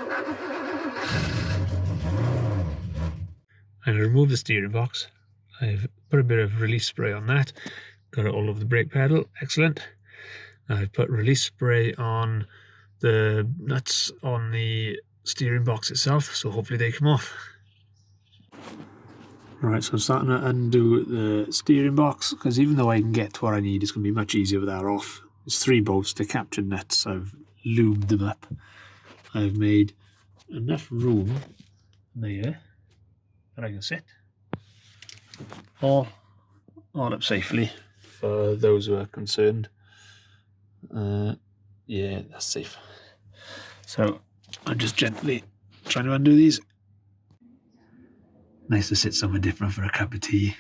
I'm going to remove the steering box. I've put a bit of release spray on that, got it all over the brake pedal, excellent. I've put release spray on the nuts on the steering box itself, so hopefully they come off. Right, so I'm starting to undo the steering box, because even though I can get to what I need, it's going to be much easier with that off. There's 3 bolts to capture nuts. I've lubed them up. I've made enough room there that I can sit all up safely for those who are concerned. Yeah, that's safe. So I'm just gently trying to undo these. Nice to sit somewhere different for a cup of tea.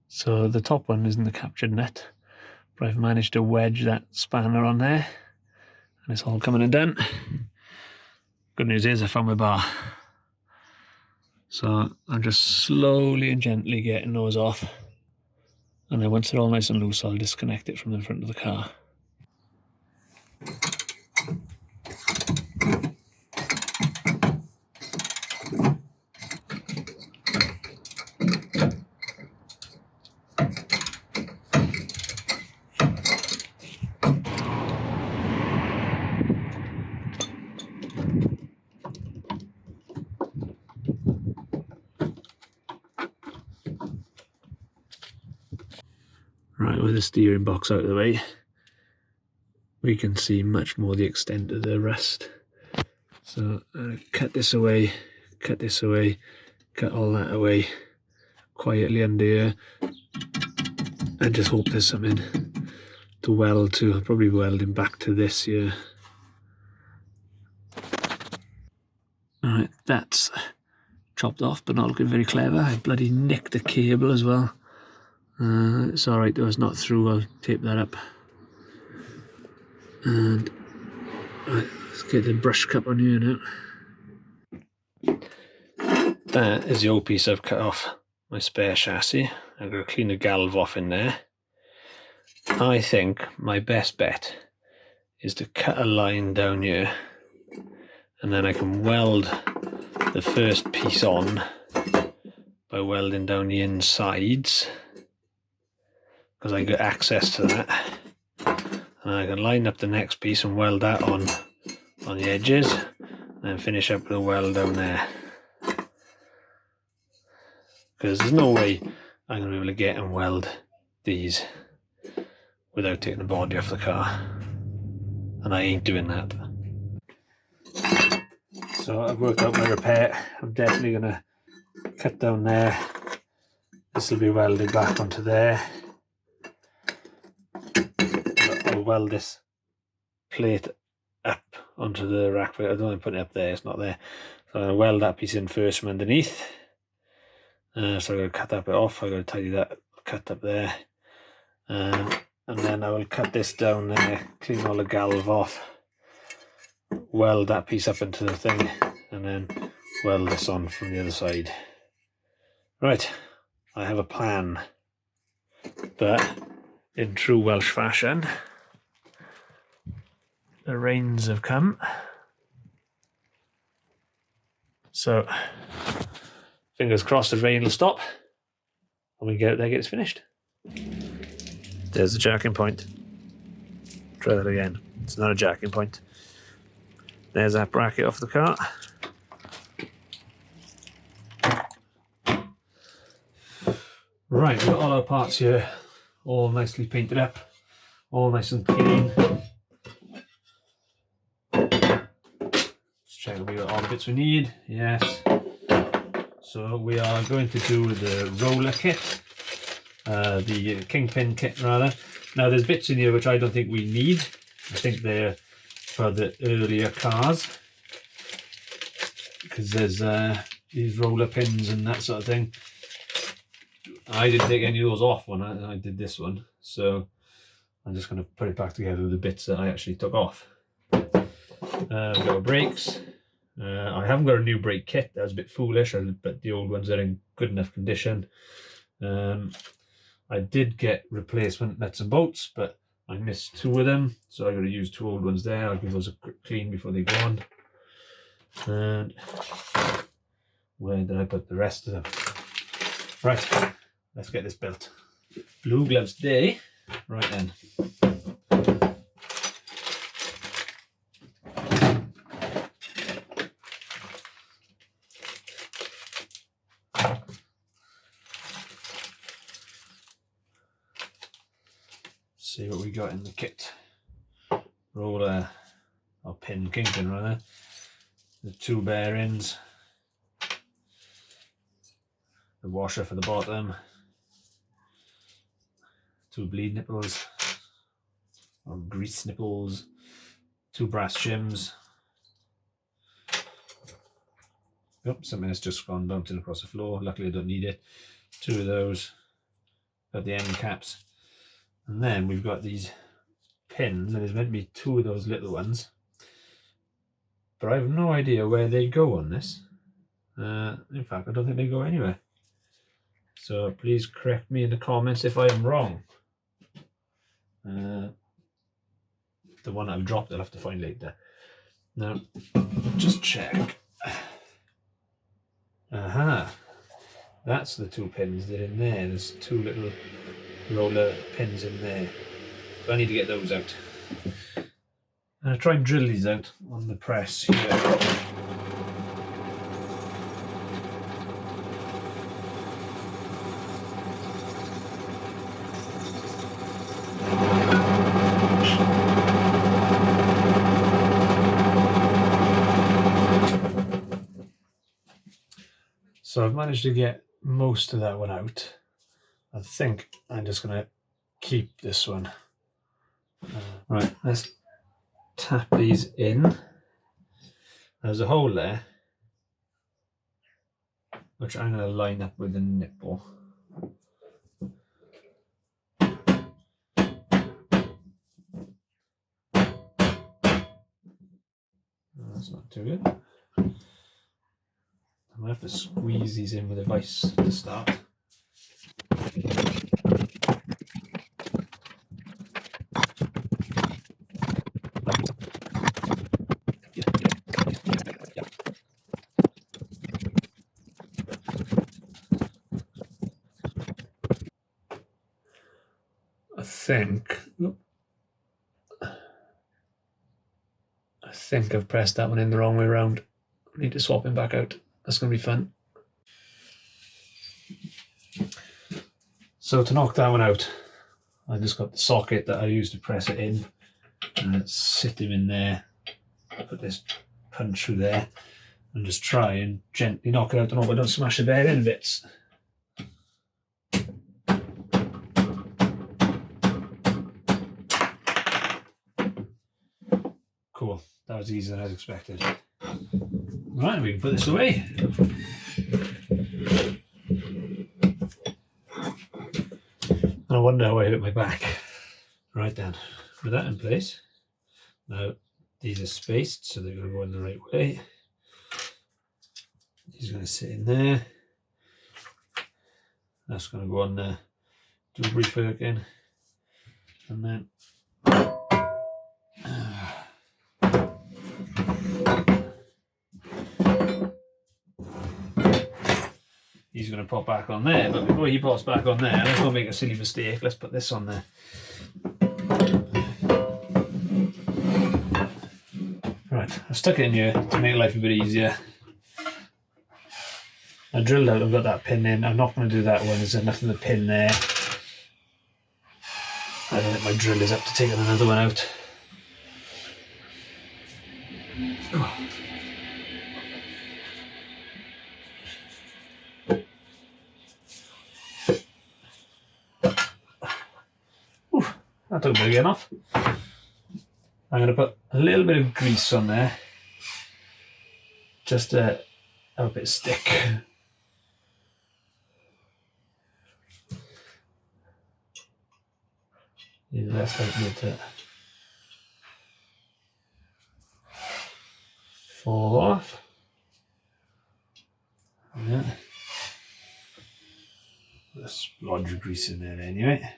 So the top one isn't the captured nut, but I've managed to wedge that spanner on there, and it's all coming undone. Good news is I found my bar. So I'm just slowly and gently getting those off, and then once they're all nice and loose, I'll disconnect it from the front of the car. Right, with the steering box out of the way, we can see much more the extent of the rust. So cut this away, cut all that away quietly under here, and just hope there's something to weld to. I'll probably be welding back to this here. Alright, that's chopped off, but not looking very clever. I bloody nicked the cable as well. It's alright though, it's not through. I'll tape that up. And right, let's get the brush cup on here now. That is the old piece I've cut off my spare chassis. I'm going to clean the galv off in there. I think my best bet is to cut a line down here, and then I can weld the first piece on by welding down the insides, because I get access to that, and I can line up the next piece and weld that on the edges, and then finish up with a weld down there, because there's no way I'm going to be able to get and weld these without taking the body off the car, and I ain't doing that. So I've worked out my repair. I'm definitely going to cut down there. This will be welded back onto there. I'll weld this plate up onto the rack. I don't want to put it up there, it's not there. So I'm going to weld that piece in first from underneath. So I'm going to cut that bit off. I'm going to tidy that cut up there. And then I will cut this down there, clean all the galv off, weld that piece up into the thing, and then weld this on from the other side. Right, I have a plan, but in true Welsh fashion, the rains have come. So, fingers crossed the rain will stop, and we can get out there and get this finished. There's the jacking point. Try that again. It's not a jacking point. There's that bracket off the car. Right, we've got all our parts here, all nicely painted up, all nice and clean. Just check that we got all the bits we need. Yes. So we are going to do the roller kit. The kingpin kit rather. Now there's bits in here which I don't think we need. I think they're for the earlier cars, because there's these roller pins and that sort of thing. I didn't take any of those off when I did this one, so I'm just going to put it back together with the bits that I actually took off. We've got our brakes. I haven't got a new brake kit. That was a bit foolish, but the old ones are in good enough condition. I did get replacement nuts and bolts, but I missed 2 of them, so I got to use 2 old ones there. I'll give those a quick clean before they go on. And where did I put the rest of them? Right, let's get this built. Blue gloves day. Right then. See what we got in the kit. Roller, or pin, kingpin rather. The 2 bearings. The washer for the bottom. 2 bleed nipples. Or grease nipples. 2 brass shims. Oh, something has just gone bouncing across the floor. Luckily I don't need it. 2 of those. Got the end caps. And then we've got these pins, and there's meant to be 2 of those little ones. But I have no idea where they go on this. In fact, I don't think they go anywhere. So please correct me in the comments if I am wrong. The one I've dropped I'll have to find later. Now, just check. Aha! That's the 2 pins that are in there. There's 2 little roller pins in there. So I need to get those out. I'm going to try and drill these out on the press here. So I've managed to get most of that one out. I think I'm just going to keep this one. Right, let's tap these in. There's a hole there, which I'm going to line up with the nipple. That's not too good. I'm going to have to squeeze these in with a vice to start. I think I've pressed that one in the wrong way around. I need to swap him back out. That's going to be fun. So to knock that one out, I just got the socket that I used to press it in, and let's sit him in there. Put this punch through there and just try and gently knock it out. I hope I don't smash the bearing in bits. Cool, that was easier than I expected. Right, we can put this away. No wonder how I hurt my back. Right then, with that in place, now these are spaced so they're going to go in the right way. These are going to sit in there. That's going to go on there. Do a brief work in, and then he's going to pop back on there, but before he pops back on there, let's not make a silly mistake. Let's put this on there. Right, I stuck it in here to make life a bit easier. I drilled out and got that pin in. I'm not going to do that one, there's enough in the pin there. I don't think my drill is up to taking another one out. That took a bit of getting off. I'm going to put a little bit of grease on there just to help it stick. Need less likely to fall off. Yeah. There's loads of grease in there anyway.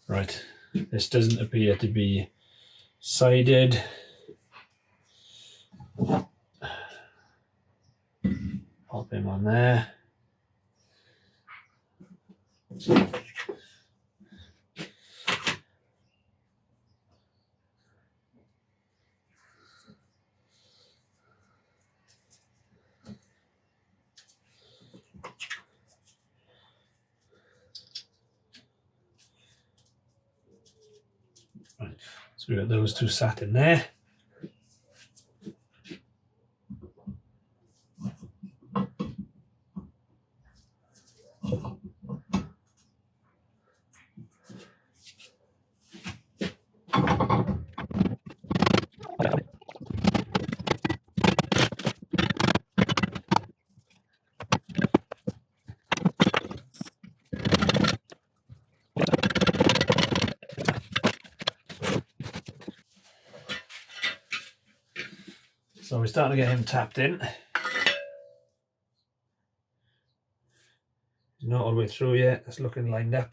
Right, This doesn't appear to be sided. Pop him on there. Right, so we've got those two sat in there. So we're starting to get him tapped in. He's not all the way through yet, it's looking lined up.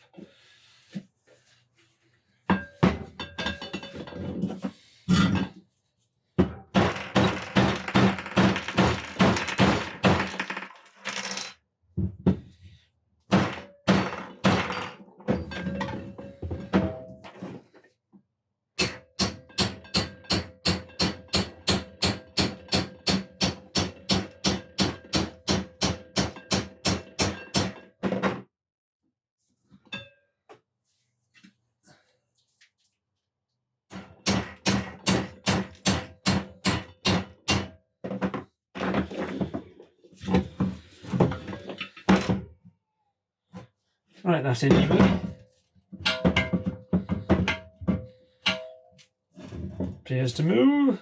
Right, that's in evenly. Appears to move.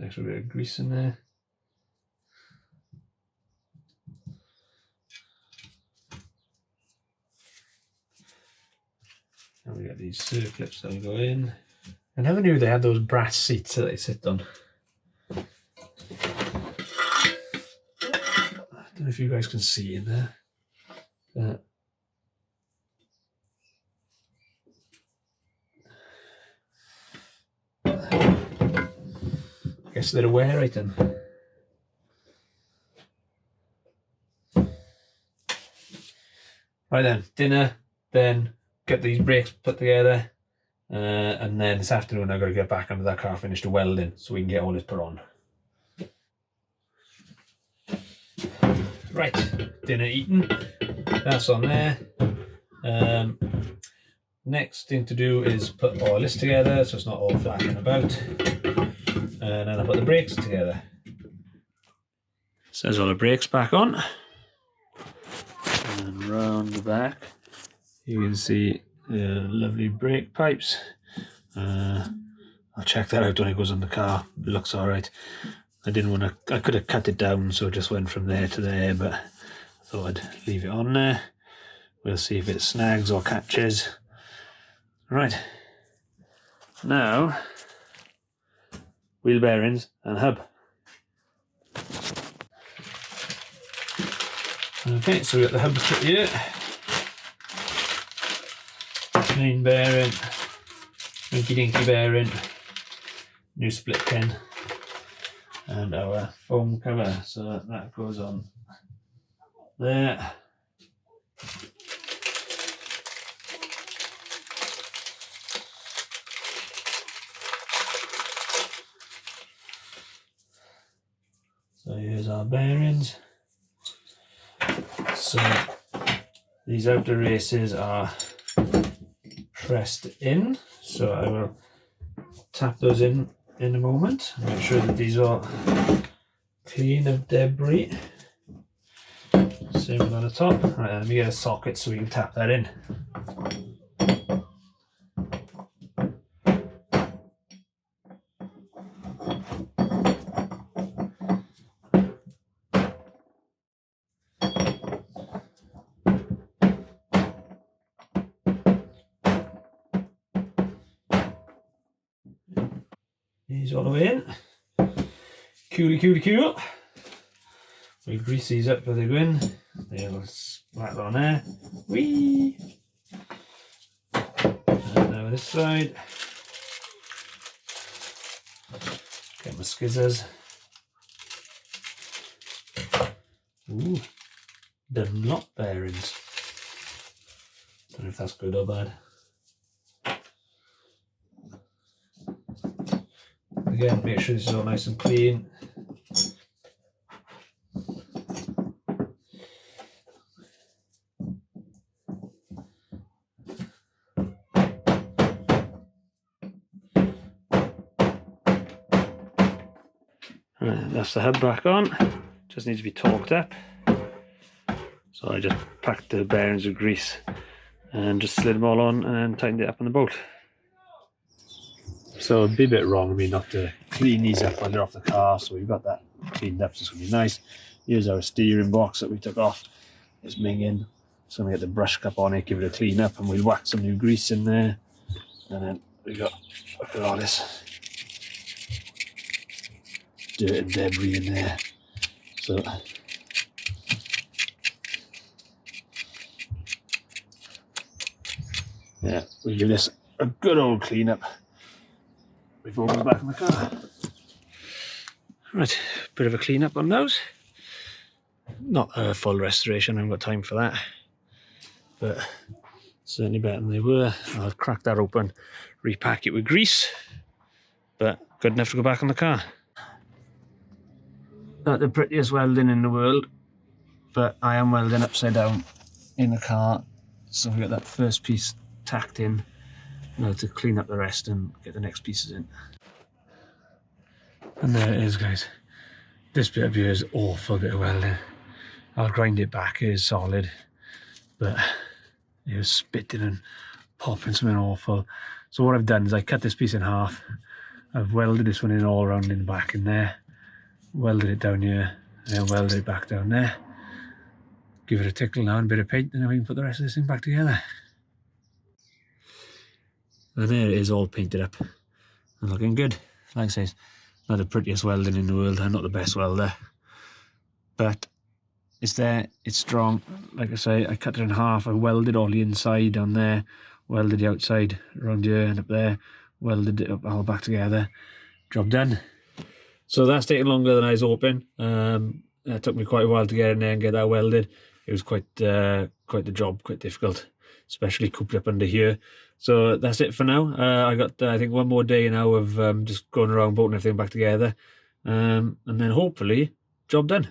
Extra bit of grease in there. And we got these circlips that'll go in. I never knew they had those brass seats that they sit on. I don't know if you guys can see in there. I guess they're aware, right then. Right then, dinner, then get these brakes put together. And then this afternoon I've got to get back under that car, finish the welding so we can get all this put on. Right, dinner eaten, that's on there. Next thing to do is put all this together so it's not all flapping about. And then I put the brakes together. So there's all the brakes back on. And round the back you can see the lovely brake pipes. I'll check that out when it goes on the car. It looks alright. I didn't want to, I could have cut it down so it just went from there to there, but I thought I'd leave it on there. We'll see if it snags or catches. Right, now wheel bearings and hub. Okay, so we got the hub kit here. Main bearing, winky dinky bearing, new split pin, and our foam cover. So that goes on there. So here's our bearings. So these outer races are pressed in, so I will tap those in a moment. Make sure that these are clean of debris. Same on the top. Right, let me get a socket so we can tap that in. These all the way in. Cool. We grease these up as they go in. They'll splatter on there. Whee! And now this side. Get my skizzers. Ooh, Dunlop bearings. Don't know if that's good or bad. Again, make sure this is all nice and clean. Right, that's the head back on. Just needs to be torqued up. So I just packed the bearings with grease and just slid them all on and then tightened it up on the bolt. So it'd be a bit wrong of me not to clean these up while they're off the car, so we've got that cleaned up, so it's going to be nice. Here's our steering box that we took off. It's minging. So I'm going to get the brush cup on it, give it a clean up, and we'll whack some new grease in there. And then we got, look at all this dirt and debris in there. So yeah, we'll give this a good old clean up before we go back in the car. Right, bit of a clean up on those. Not a full restoration, I haven't got time for that. But certainly better than they were. I'll crack that open, repack it with grease. But good enough to go back on the car. Not the prettiest welding in the world, but I am welding upside down in the car. So we got that first piece tacked in. Now to clean up the rest and get the next pieces in. And there it is, guys. This bit up here is awful bit of welding. I'll grind it back, it is solid, but it was spitting and popping something awful. So what I've done is I cut this piece in half. I've welded this one in all around in the back in there, welded it down here, and then welded it back down there. Give it a tickle now and a bit of paint, and then we can put the rest of this thing back together. And there it is, all painted up and looking good. Like I say, not the prettiest welding in the world. I'm not the best welder, but it's there, it's strong. Like I say, I cut it in half. I welded all the inside down there, welded the outside around here and up there, welded it up all back together. Job done. So that's taken longer than I was hoping. It took me quite a while to get in there and get that welded. It was quite the job, quite difficult, especially cooped up under here. So that's it for now. I got I think one more day now of just going around bolting everything back together, and then hopefully job done.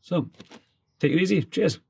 So take it easy. Cheers.